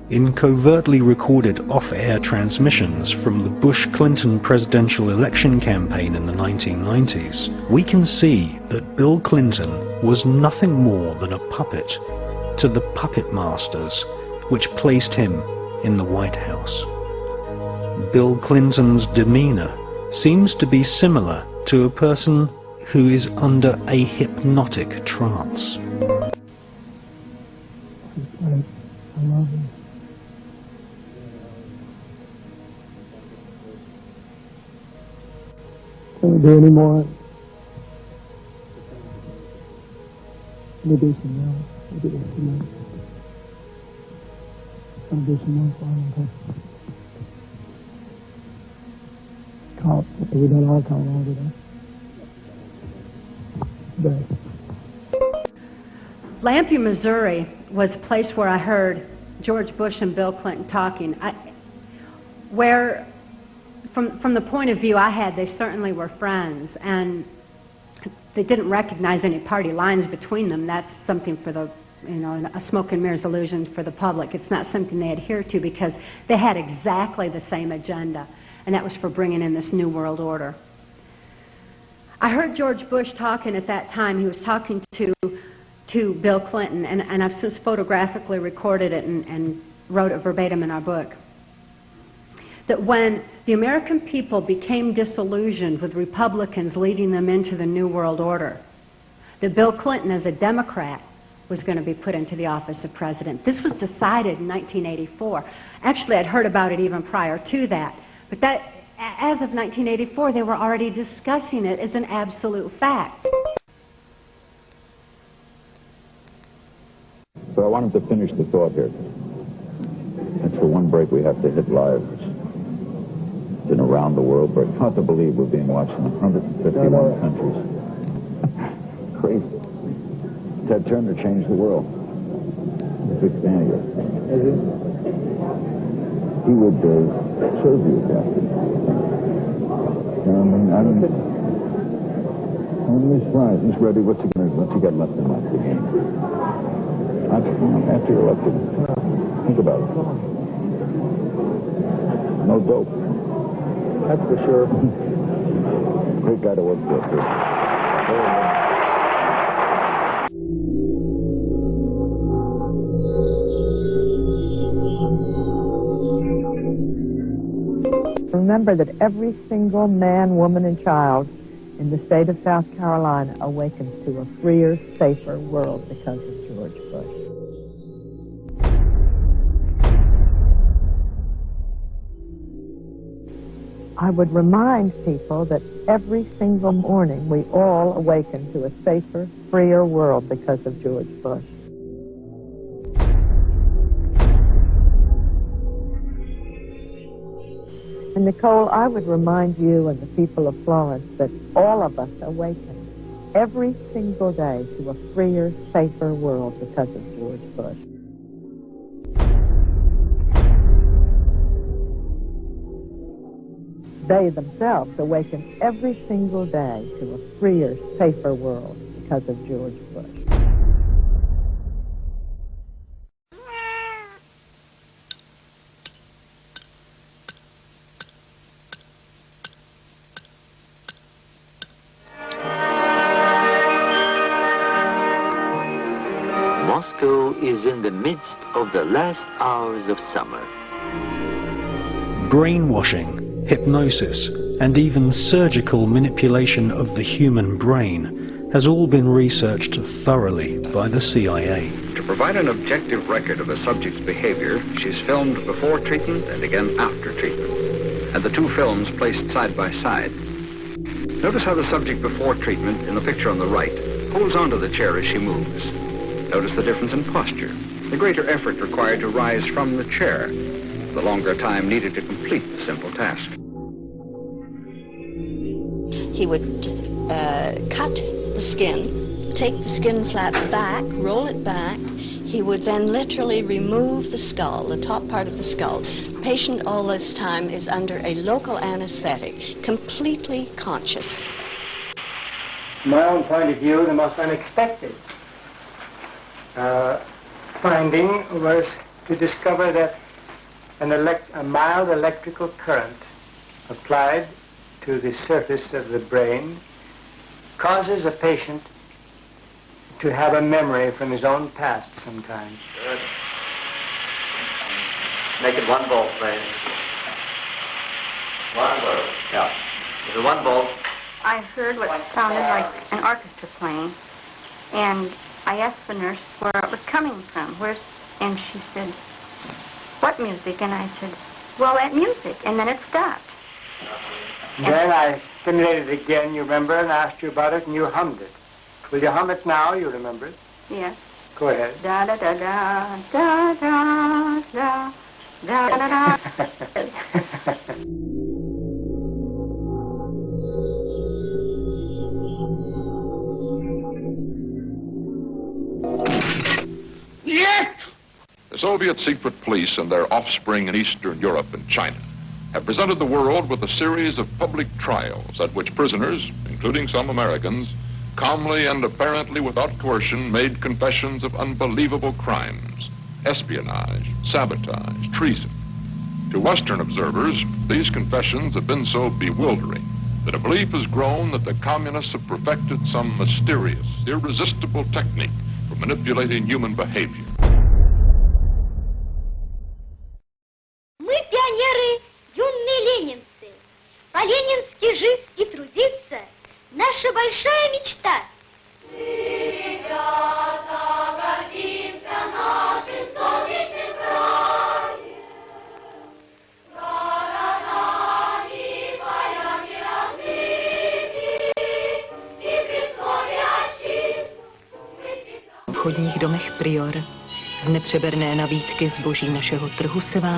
In covertly recorded off-air transmissions from the Bush-Clinton presidential election campaign in the 1990s, we can see that Bill Clinton was nothing more than a puppet to the puppet masters which placed him in the White House. Bill Clinton's demeanor seems to be similar to a person who is under a hypnotic trance. I love you. Can we do any more? We do some more. We do some more. I'll do some more for you. Call. We done all call all today. Lampe, Missouri was a place where I heard George Bush and Bill Clinton talking. From the point of view I had, they certainly were friends, and they didn't recognize any party lines between them. That's something for the, a smoke and mirrors illusion for the public. It's not something they adhere to because they had exactly the same agenda, and that was for bringing in this New World Order. I heard George Bush talking at that time. He was talking to Bill Clinton, and I've since photographically recorded it and wrote it verbatim in our book, that when the American people became disillusioned with Republicans leading them into the New World Order, that Bill Clinton, as a Democrat, was going to be put into the office of president. This was decided in 1984. Actually, I'd heard about it even prior to that, but that, as of 1984, they were already discussing it as an absolute fact. So I wanted to finish the thought here. That's the one break we have to hit live. It's been around the world, but it's hard to believe we're being watched in 151 countries. Crazy. Ted Turner changed the world. I'm a big fan of yours. He would serve you, Captain. I'm surprised. He's ready. What's he got left in life to gain? After you're elected, think about it. No dope. That's for sure. Great guy to work for, too. Remember that every single man, woman, and child in the state of South Carolina awakens to a freer, safer world because of George Bush. I would remind people that every single morning we all awaken to a safer, freer world because of George Bush. And Nicole, I would remind you and the people of Florence that all of us awaken every single day to a freer, safer world because of George Bush. They themselves awaken every single day to a freer, safer world because of George Bush. Moscow is in the midst of the last hours of summer. Brainwashing, hypnosis, and even surgical manipulation of the human brain has all been researched thoroughly by the CIA. To provide an objective record of a subject's behavior, she's filmed before treatment and again after treatment, and the two films placed side by side. Notice how the subject before treatment, in the picture on the right, holds onto the chair as she moves. Notice the difference in posture, the greater effort required to rise from the chair, the longer time needed to complete the simple task. He would cut the skin, take the skin flap back, roll it back. He would then literally remove the skull, the top part of the skull. The patient all this time is under a local anesthetic, completely conscious. From my own point of view, the most unexpected finding was to discover that a mild electrical current applied to the surface of the brain causes a patient to have a memory from his own past sometimes. Good. Make it 1 volt, please. 1 volt. Yeah. This is 1 volt. I heard what sounded like an orchestra playing, and I asked the nurse where it was coming from. And she said, "What music?" And I said, "Well, that music." And then it stopped. And then I stimulated it again, you remember, and asked you about it, and you hummed it. Will you hum it now? You remember it? Yes. Go ahead. Da da da da da da da da da da. The Soviet secret police and their offspring in Eastern Europe and China have presented the world with a series of public trials at which prisoners, including some Americans, calmly and apparently without coercion made confessions of unbelievable crimes, espionage, sabotage, treason. To Western observers, these confessions have been so bewildering that a belief has grown that the communists have perfected some mysterious, irresistible technique for manipulating human behavior. Мы пионеры, юные ленинцы. По-ленински жить и трудиться — наша большая мечта. V obchodních domech Prior z nepřeberné nabídky zboží našeho trhu se vám